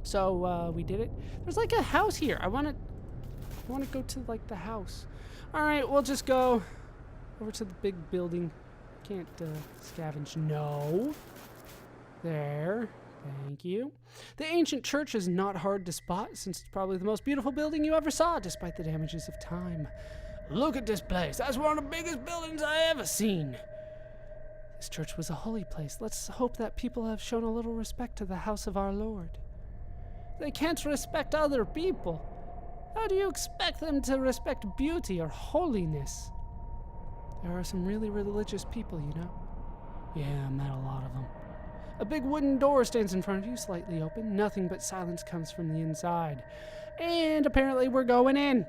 So we did it. There's like a house here. I want to go to like the house. All right, we'll just go over to the big building. Can't scavenge. No. There. Thank you. The ancient church is not hard to spot since it's probably the most beautiful building you ever saw, despite the damages of time. Look at this place. That's one of the biggest buildings I ever seen. This church was a holy place. Let's hope that people have shown a little respect to the house of our Lord. They can't respect other people. How do you expect them to respect beauty or holiness? There are some really religious people, you know. Yeah, I met a lot of them. A big wooden door stands in front of you, slightly open. Nothing but silence comes from the inside. And apparently we're going in.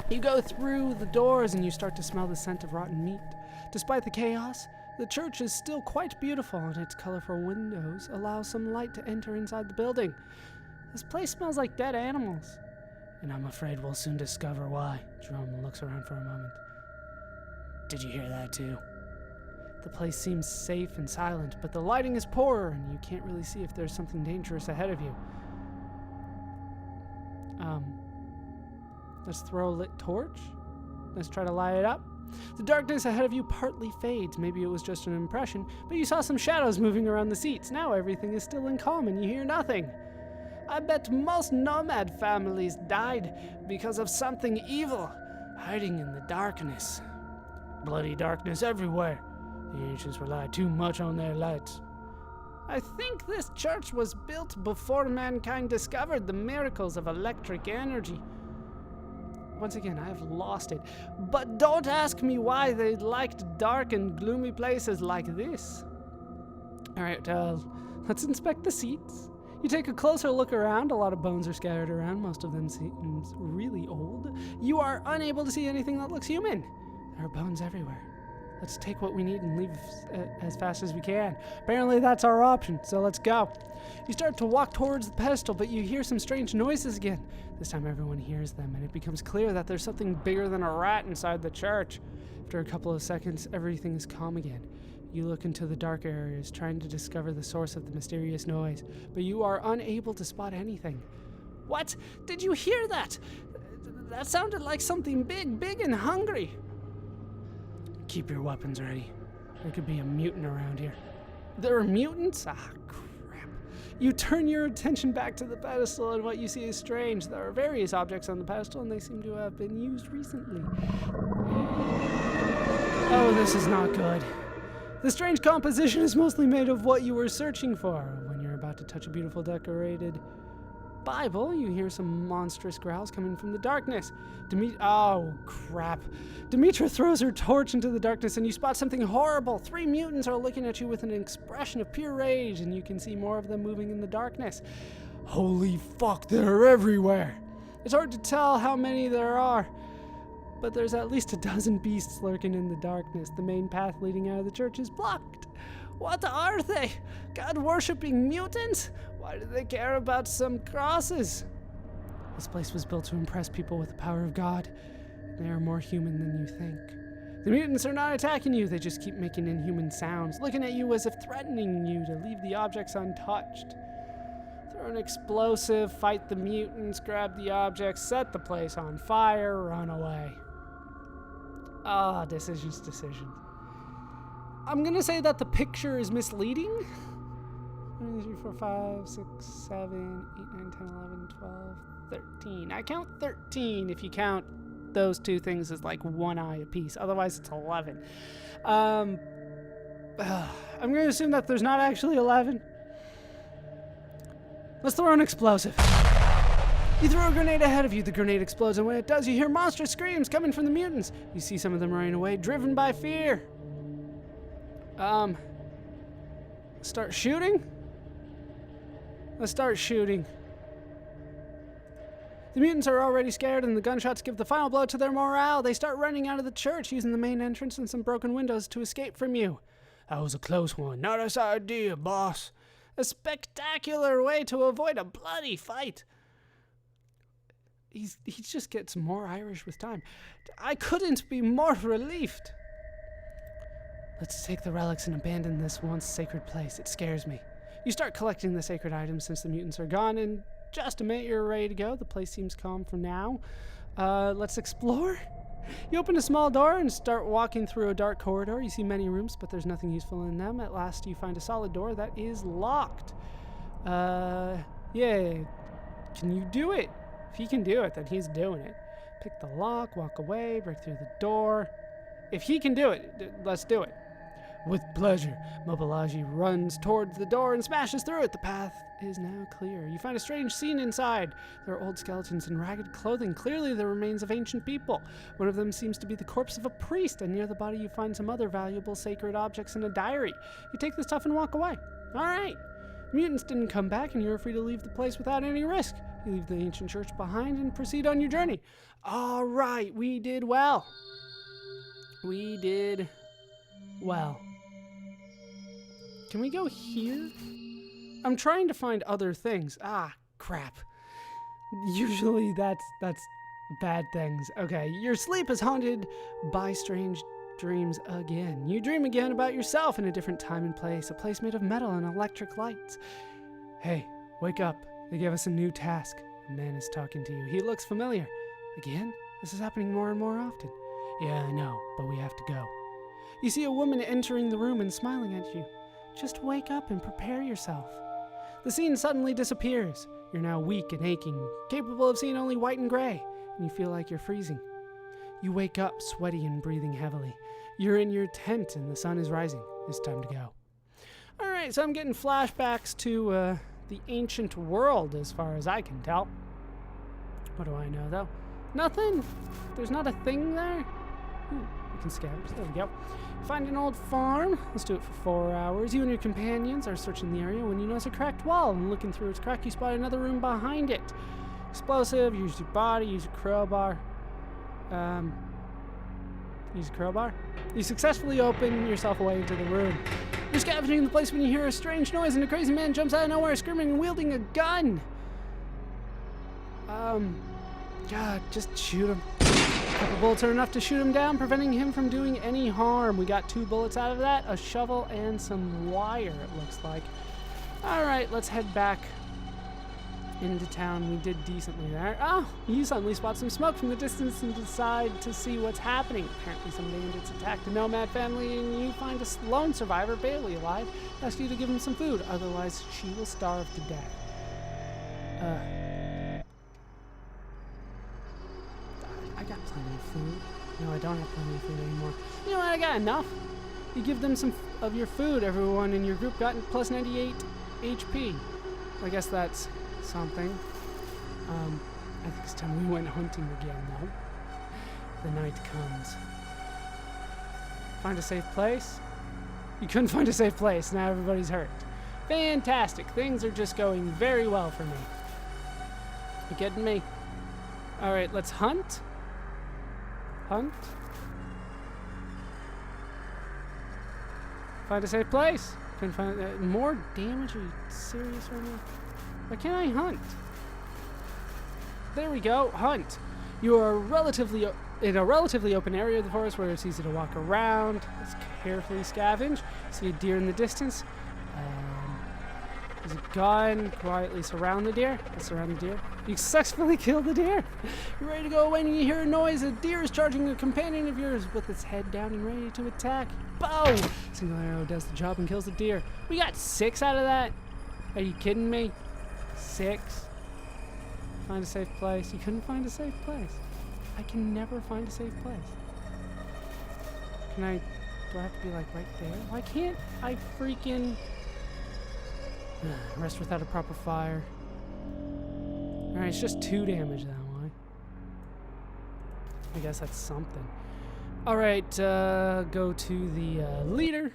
You go through the doors and you start to smell the scent of rotten meat. Despite the chaos, the church is still quite beautiful, and its colorful windows allow some light to enter inside the building. This place smells like dead animals, and I'm afraid we'll soon discover why. Jerome looks around for a moment. Did you hear that too? The place seems safe and silent, but the lighting is poor, and you can't really see if there's something dangerous ahead of you. Let's throw a lit torch. Let's try to light it up. The darkness ahead of you partly fades. Maybe it was just an impression, but you saw some shadows moving around the seats. Now everything is still in calm, and you hear nothing. I bet most nomad families died because of something evil hiding in the darkness. Bloody darkness everywhere. The ancients relied too much on their lights. I think this church was built before mankind discovered the miracles of electric energy. Once again, I have lost it. But don't ask me why they liked dark and gloomy places like this. Alright, let's inspect the seats. You take a closer look around. A lot of bones are scattered around. Most of them seem really old. You are unable to see anything that looks human. There are bones everywhere. Let's take what we need and leave as fast as we can. Apparently that's our option, so let's go. You start to walk towards the pedestal, but you hear some strange noises again. This time everyone hears them, and it becomes clear that there's something bigger than a rat inside the church. After a couple of seconds, everything is calm again. You look into the dark areas, trying to discover the source of the mysterious noise, but you are unable to spot anything. What? Did you hear that? That sounded like something big and hungry. Keep your weapons ready. There could be a mutant around here. There are mutants? Ah, crap. You turn your attention back to the pedestal, and what you see is strange. There are various objects on the pedestal, and they seem to have been used recently. Oh, this is not good. The strange composition is mostly made of what you were searching for. When you're about to touch a beautiful decorated Bible, you hear some monstrous growls coming from the darkness. Oh, crap. Demetra throws her torch into the darkness, and you spot something horrible. 3 mutants are looking at you with an expression of pure rage, and you can see more of them moving in the darkness. Holy fuck, they're everywhere. It's hard to tell how many there are, but there's at least a dozen beasts lurking in the darkness. The main path leading out of the church is blocked. What are they? God-worshipping mutants? Why do they care about some crosses? This place was built to impress people with the power of God. They are more human than you think. The mutants are not attacking you. They just keep making inhuman sounds, looking at you as if threatening you to leave the objects untouched. Throw an explosive, fight the mutants, grab the objects, set the place on fire, run away. Decisions. I'm going to say that the picture is misleading. 1, 2, 3, 4, 5, 6, 7, 8, 9, 10, 11, 12, 13. I count 13 if you count those two things as like one eye apiece. Otherwise, it's 11. I'm going to assume that there's not actually 11. Let's throw an explosive. You throw a grenade ahead of you. The grenade explodes, and when it does, you hear monstrous screams coming from the mutants. You see some of them running away, driven by fear. Start shooting? Let's start shooting. The mutants are already scared, and the gunshots give the final blow to their morale. They start running out of the church, using the main entrance and some broken windows to escape from you. That was a close one. Not us idea, boss. A spectacular way to avoid a bloody fight. He just gets more Irish with time. I couldn't be more relieved. Let's take the relics and abandon this once sacred place. It scares me. You start collecting the sacred items since the mutants are gone. In just a minute, you're ready to go. The place seems calm for now. Let's explore. You open a small door and start walking through a dark corridor. You see many rooms, but there's nothing useful in them. At last, you find a solid door that is locked. Yeah. Can you do it? If he can do it, then he's doing it. Pick the lock, walk away, break through the door. If he can do it, let's do it. With pleasure, Mobilaji runs towards the door and smashes through it. The path is now clear. You find a strange scene inside. There are old skeletons in ragged clothing, clearly the remains of ancient people. One of them seems to be the corpse of a priest, and near the body you find some other valuable sacred objects and a diary. You take the stuff and walk away. All right. Mutants didn't come back, and you're free to leave the place without any risk. You leave the ancient church behind and proceed on your journey. All right, we did well. We did well. Can we go here? I'm trying to find other things. Ah, crap. Usually that's bad things. Okay, your sleep is haunted by strange dreams again. You dream again about yourself in a different time and place, a place made of metal and electric lights. Hey, wake up. They gave us a new task. A man is talking to you. He looks familiar. Again? This is happening more and more often. Yeah, I know, but we have to go. You see a woman entering the room and smiling at you. Just wake up and prepare yourself. The scene suddenly disappears. You're now weak and aching, capable of seeing only white and gray, and you feel like you're freezing. You wake up, sweaty and breathing heavily. You're in your tent and the sun is rising. It's time to go. All right, so I'm getting flashbacks to the ancient world as far as I can tell. What do I know, though? Nothing. There's not a thing there. Ooh, we can scavenge. There we go. Find an old farm. Let's do it for 4 hours. You and your companions are searching the area when you notice a cracked wall, and looking through its crack, you spot another room behind it. Explosive. Use your body. Use a crowbar. Use a crowbar. You successfully open yourself away into the room. You're scavenging the place when you hear a strange noise, and a crazy man jumps out of nowhere, screaming and wielding a gun. God, just shoot him. A couple bullets are enough to shoot him down, preventing him from doing any harm. We got 2 bullets out of that, a shovel and some wire, it looks like. All right, let's head back into town. We did decently there. Oh, you suddenly spot some smoke from the distance and decide to see what's happening. Apparently some bandits attacked a nomad family, and you find a lone survivor, barely alive, ask you to give him some food, otherwise she will starve to death. I got plenty of food. No, I don't have plenty of food anymore. You know what? I got enough. You give them some of your food. Everyone in your group got plus 98 HP. I guess that's something. I think it's time we went hunting again, though. The night comes. Find a safe place? You couldn't find a safe place. Now everybody's hurt. Fantastic. Things are just going very well for me. You kidding me? All right, let's hunt. Hunt. Find a safe place. Couldn't find more damage. Are you serious right now? Why can't I hunt? There we go. Hunt. You are in a relatively open area of the forest where it's easy to walk around. Let's carefully scavenge. See a deer in the distance. There's a gun. Quietly surround the deer. Let's surround the deer. You successfully killed the deer. You're ready to go away and you hear a noise. A deer is charging a companion of yours with its head down and ready to attack. Bow! Single arrow does the job and kills the deer. We got 6 out of that. Are you kidding me? 6? Find a safe place. You couldn't find a safe place. I can never find a safe place. Do I have to be like right there? Why can't I freaking... Rest without a proper fire. Alright, it's just 2 damage that way. I guess that's something. Alright, go to the leader.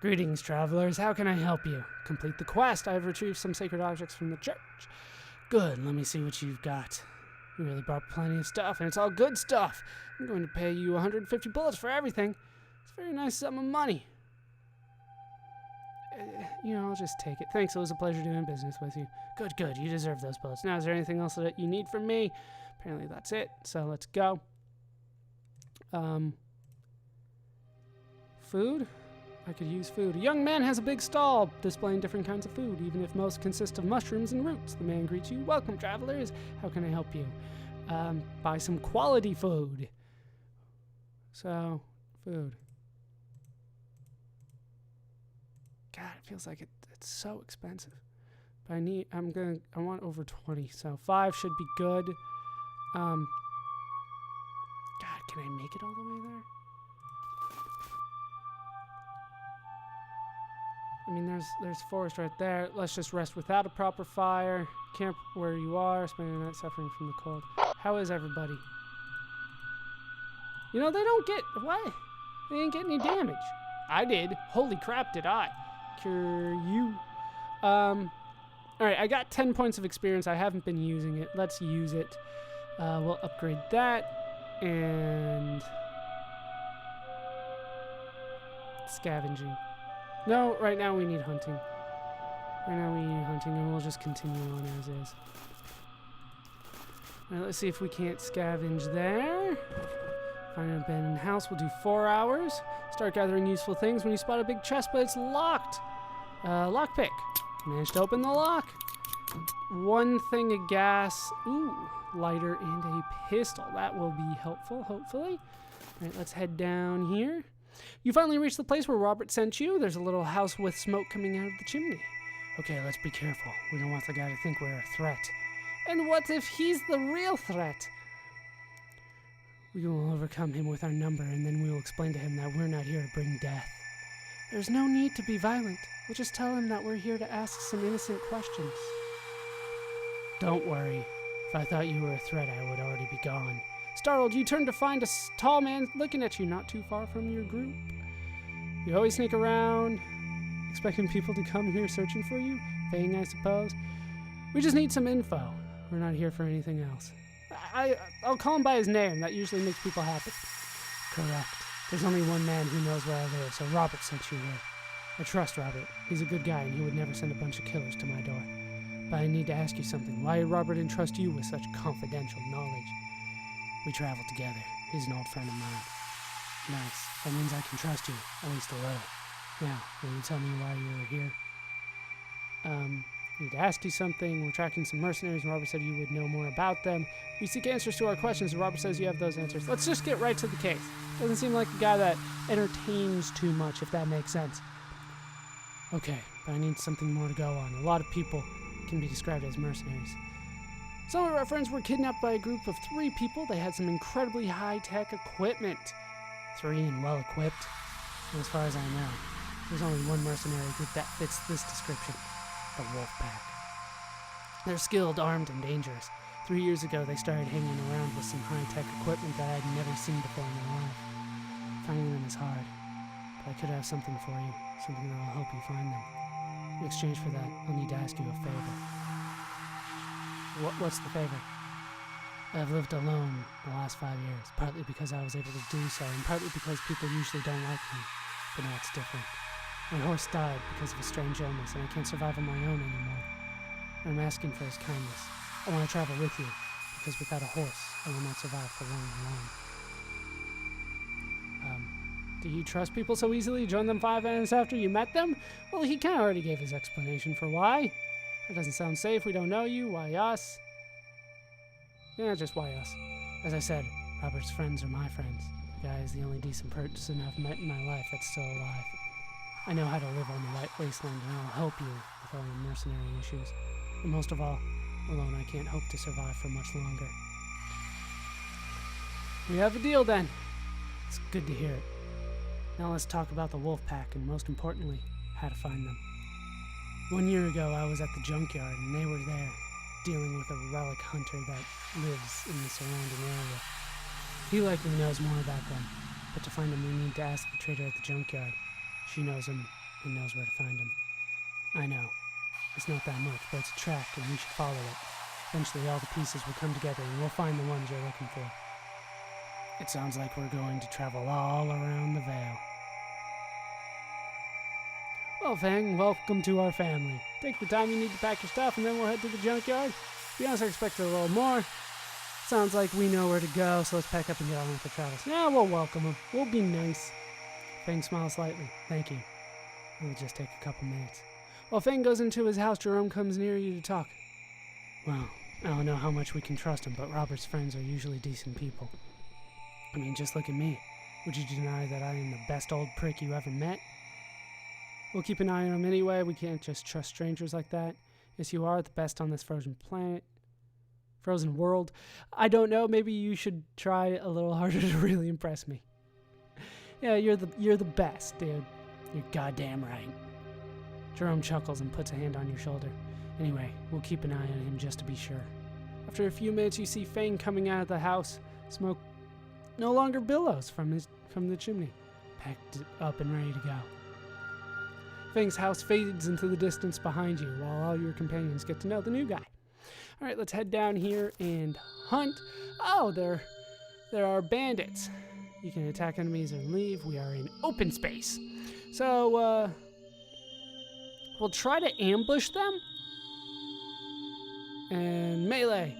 Greetings, travelers. How can I help you? Complete the quest. I have retrieved some sacred objects from the church. Good, let me see what you've got. You really brought plenty of stuff, and it's all good stuff. I'm going to pay you 150 bullets for everything. It's a very nice sum of money. I'll just take it. Thanks, it was a pleasure doing business with you. Good, you deserve those bullets. Now, is there anything else that you need from me? Apparently that's it, so let's go. Food? I could use food. A young man has a big stall displaying different kinds of food, even if most consist of mushrooms and roots. The man greets you. Welcome, travelers. How can I help you? Buy some quality food. So, food. God, it feels like it's so expensive. But I want over 20, so 5 should be good. God, can I make it all the way there? I mean, there's forest right there. Let's just rest without a proper fire. Camp where you are, spending the night suffering from the cold. How is everybody? You know, they don't get... What? They didn't get any damage. I did. Holy crap, did I. Cure you. Alright, I got 10 points of experience. I haven't been using it. Let's use it. We'll upgrade that. And... Scavenging. No, right now we need hunting. And we'll just continue on as is. Alright, let's see if we can't scavenge there. Find an abandoned house, we'll do 4 hours. Start gathering useful things when you spot a big chest, but it's locked. Lockpick. Managed to open the lock. 1 thing of gas. Ooh, lighter and a pistol. That will be helpful, hopefully. Alright, let's head down here. You finally reached the place where Robert sent you. There's a little house with smoke coming out of the chimney. Okay, let's be careful. We don't want the guy to think we're a threat. And what if he's the real threat? We will overcome him with our number, and then we will explain to him that we're not here to bring death. There's no need to be violent. We'll just tell him that we're here to ask some innocent questions. Don't worry. If I thought you were a threat, I would already be gone. Startled, you turn to find a tall man looking at you not too far from your group. You always sneak around, expecting people to come here searching for you? Fang, I suppose. We just need some info. We're not here for anything else. I'll call him by his name. That usually makes people happy. Correct. There's only one man who knows where I live, so Robert sent you here. I trust Robert. He's a good guy, and he would never send a bunch of killers to my door. But I need to ask you something. Why did Robert entrust you with such confidential knowledge? We traveled together. He's an old friend of mine. Nice. That means I can trust you, at least a little. Now, will you tell me why you were here? I need to ask you something. We're tracking some mercenaries, and Robert said you would know more about them. We seek answers to our questions, and Robert says you have those answers. Let's just get right to the case. Doesn't seem like a guy that entertains too much, if that makes sense. Okay, but I need something more to go on. A lot of people can be described as mercenaries. Some of our friends were kidnapped by a group of 3 people. They had some incredibly high-tech equipment. 3 and well-equipped. And as far as I know, there's only one mercenary group that fits this description. The Wolfpack. They're skilled, armed, and dangerous. 3 years ago, they started hanging around with some high-tech equipment that I'd never seen before in my life. Finding them is hard, but I could have something for you, something that will help you find them. In exchange for that, I'll need to ask you a favor. What's the favor? I've lived alone the last 5 years, partly because I was able to do so, and partly because people usually don't like me. But now it's different. My horse died because of a strange illness, and I can't survive on my own anymore. I'm asking for his kindness. I want to travel with you, because without a horse, I will not survive for long alone. Do you trust people so easily? Join them 5 minutes after you met them? Well, he kind of already gave his explanation for why. That doesn't sound safe. We don't know you. Why us? Yeah, just why us. As I said, Robert's friends are my friends. The guy is the only decent person I've met in my life that's still alive. I know how to live on the Wasteland, and I'll help you with all your mercenary issues. And most of all, alone I can't hope to survive for much longer. We have a deal then. It's good to hear it. Now let's talk about the Wolfpack, and most importantly, how to find them. 1 year ago, I was at the junkyard, and they were there, dealing with a relic hunter that lives in the surrounding area. He likely knows more about them, but to find them, we need to ask the trader at the junkyard. She knows him and knows where to find him. I know. It's not that much, but it's a track, and we should follow it. Eventually, all the pieces will come together, and we'll find the ones you're looking for. It sounds like we're going to travel all around the Vale. Well, Fang, welcome to our family. Take the time you need to pack your stuff, and then we'll head to the junkyard. To be honest, I expected a little more. Sounds like we know where to go, so let's pack up and get on with the travels. Yeah, we'll welcome him. We'll be nice. Fang smiles slightly. Thank you. It'll just take a couple minutes. While Fang goes into his house, Jerome comes near you to talk. Well, I don't know how much we can trust him, but Robert's friends are usually decent people. I mean, just look at me. Would you deny that I am the best old prick you ever met? We'll keep an eye on him anyway. We can't just trust strangers like that. Yes, you are the best on this frozen planet. Frozen world. I don't know. Maybe you should try a little harder to really impress me. Yeah, you're the best, dude. You're goddamn right. Jerome chuckles and puts a hand on your shoulder. Anyway, we'll keep an eye on him just to be sure. After a few minutes, you see Fang coming out of the house. Smoke no longer billows from the chimney. Packed up and ready to go. Fang's house fades into the distance behind you while all your companions get to know the new guy. All right, let's head down here and hunt. Oh, there are bandits. You can attack enemies and leave. We are in open space. So, we'll try to ambush them. And melee.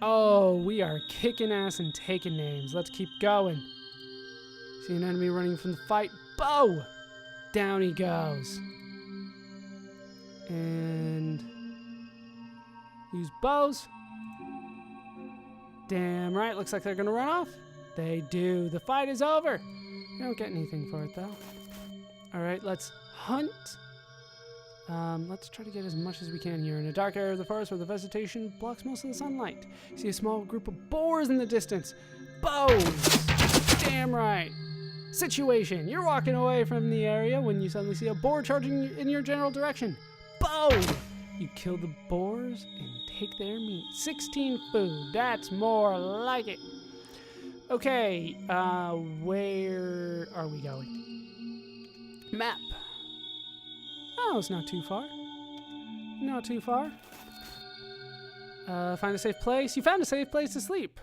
Oh, we are kicking ass and taking names. Let's keep going. See an enemy running from the fight. Bow! Down he goes. And use bows. Damn right. Looks like they're going to run off. They do. The fight is over. You don't get anything for it, though. All right, let's hunt. Let's try to get as much as we can here in a dark area of the forest where the vegetation blocks most of the sunlight. You see a small group of boars in the distance. Bows! Damn right. Situation. You're walking away from the area when you suddenly see a boar charging in your general direction. Bow! You kill the boars and take their meat. 16 food. That's more like it. Okay, where are we going? Map. Oh, it's not too far. Not too far. Find a safe place. You found a safe place to sleep.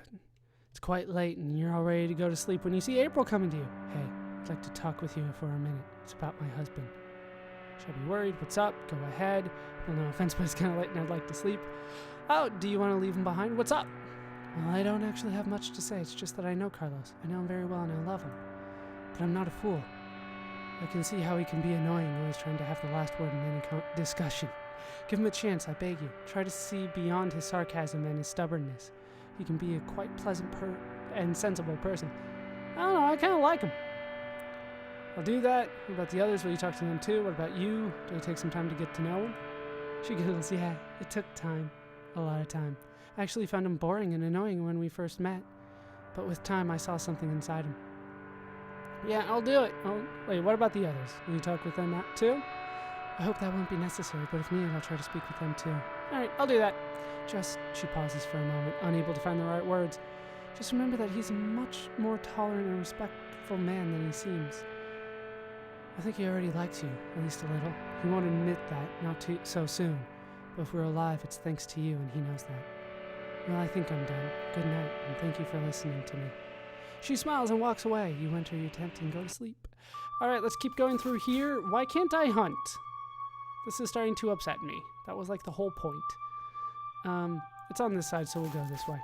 It's quite late and you're all ready to go to sleep when you see April coming to you. Hey, I'd like to talk with you for a minute. It's about my husband. Should I be worried? What's up? Go ahead. Well, no offense, but it's kind of late and I'd like to sleep. Oh, do you want to leave him behind? What's up? Well, I don't actually have much to say. It's just that I know Carlos. I know him very well and I love him. But I'm not a fool. I can see how he can be annoying, always trying to have the last word in any discussion. Give him a chance, I beg you. Try to see beyond his sarcasm and his stubbornness. He can be a quite pleasant and sensible person. I don't know, I kind of like him. I'll do that. What about the others? Will you talk to them too? What about you? Did it take some time to get to know him? She giggles, yeah, it took time. A lot of time. I actually found him boring and annoying when we first met. But with time, I saw something inside him. Yeah, I'll do it. Oh, wait, what about the others? Will you talk with them too? I hope that won't be necessary, but if needed, I'll try to speak with them too. Alright, I'll do that. She pauses for a moment, unable to find the right words. Just remember that he's a much more tolerant and respectful man than he seems. I think he already likes you, at least a little. He won't admit that, not so soon. But if we're alive, it's thanks to you, and he knows that. Well, I think I'm done. Good night, and thank you for listening to me. She smiles and walks away. You enter your tent and go to sleep. Alright, let's keep going through here. Why can't I hunt? This is starting to upset me. That was like the whole point. It's on this side, so we'll go this way.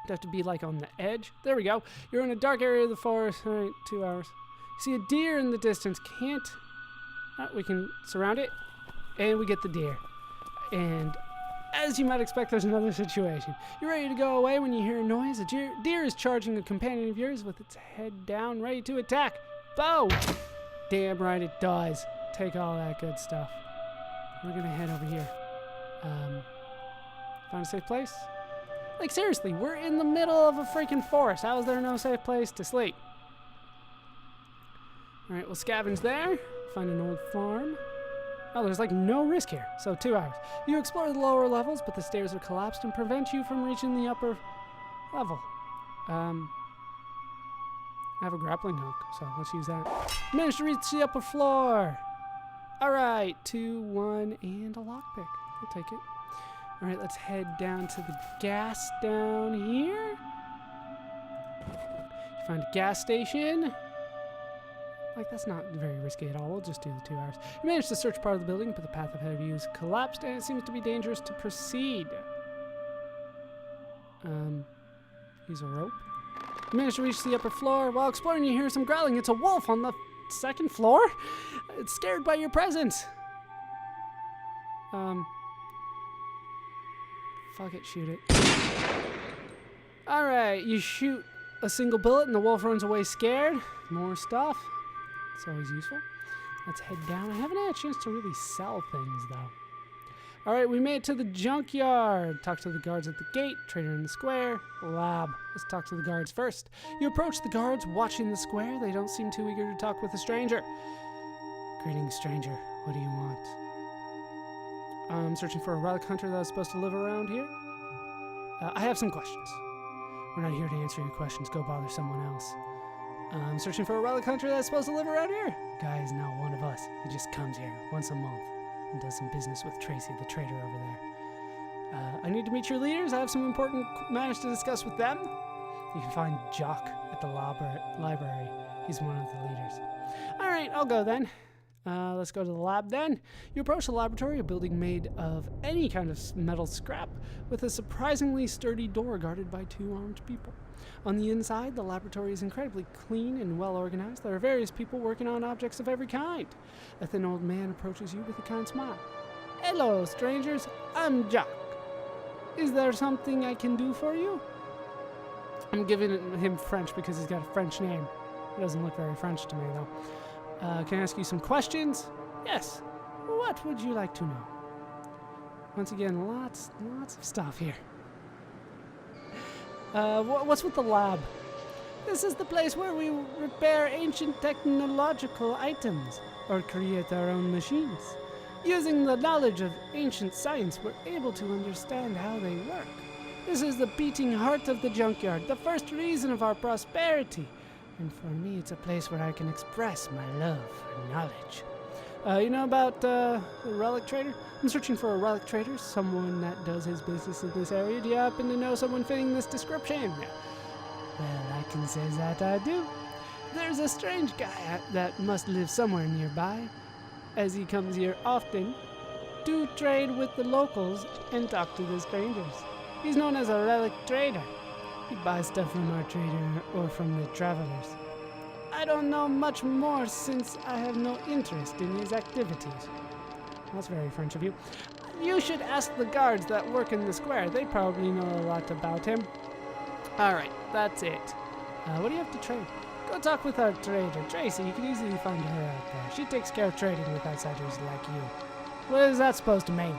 It'd have to be like on the edge. There we go. You're in a dark area of the forest. Alright, 2 hours. You see a deer in the distance. We can surround it. And we get the deer. And as you might expect, there's another situation. You're ready to go away when you hear a noise. A deer is charging a companion of yours with its head down, ready to attack. Bow! Damn right it does. Take all that good stuff. We're gonna head over here. Find a safe place? Like, seriously, we're in the middle of a freaking forest. How is there no safe place to sleep? Alright, we'll scavenge there. Find an old farm. Oh, there's like no risk here. So 2 hours. You explore the lower levels, but the stairs are collapsed and prevent you from reaching the upper level. I have a grappling hook, so let's use that. Managed to reach the upper floor. Alright, 2, 1, and a lockpick. I'll take it. Alright, let's head down to the gas down here. You find a gas station. Like, that's not very risky at all. We'll just do the 2 hours. You managed to search part of the building, but the path ahead of you is collapsed, and it seems to be dangerous to proceed. Use a rope. You managed to reach the upper floor. While exploring, you hear some growling. It's a wolf on the second floor? It's scared by your presence. Fuck it, shoot it. Alright, you shoot a single bullet and the wolf runs away scared. More stuff. It's always useful. Let's head down. I haven't had a chance to really sell things, though. Alright, we made it to the junkyard. Talk to the guards at the gate, trader in the square, the lab. Let's talk to the guards first. You approach the guards watching the square. They don't seem too eager to talk with a stranger. Greetings, stranger. What do you want? I'm searching for a relic hunter that's supposed to live around here. I have some questions. We're not here to answer your questions. Go bother someone else. I'm searching for a relic hunter that's supposed to live around here. Guy is not one of us. He just comes here once a month and does some business with Tracy, the trader over there. I need to meet your leaders. I have some important matters to discuss with them. You can find Jock at the library. He's one of the leaders. All right, I'll go then. Let's go to the lab then. You approach the laboratory, a building made of any kind of metal scrap, with a surprisingly sturdy door guarded by 2 armed people. On the inside, the laboratory is incredibly clean and well organized. There are various people working on objects of every kind. A thin old man approaches you with a kind smile. Hello, strangers. I'm Jack. Is there something I can do for you? I'm giving him French because he's got a French name. He doesn't look very French to me, though. Can I ask you some questions? Yes. What would you like to know? Once again, lots of stuff here. What's with the lab? This is the place where we repair ancient technological items or create our own machines. Using the knowledge of ancient science, we're able to understand how they work. This is the beating heart of the junkyard, the first reason of our prosperity. And for me, it's a place where I can express my love for knowledge. You know about the relic trader? I'm searching for a relic trader, someone that does his business in this area. Do you happen to know someone fitting this description? Well, I can say that I do. There's a strange guy that must live somewhere nearby, as he comes here often to trade with the locals and talk to the strangers. He's known as a relic trader. He buys stuff from our trader or from the travelers. I don't know much more since I have no interest in his activities. That's very French of you. You should ask the guards that work in the square. They probably know a lot about him. Alright, that's it. What do you have to trade? Go talk with our trader, Tracy. You can easily find her out there. She takes care of trading with outsiders like you. What is that supposed to mean?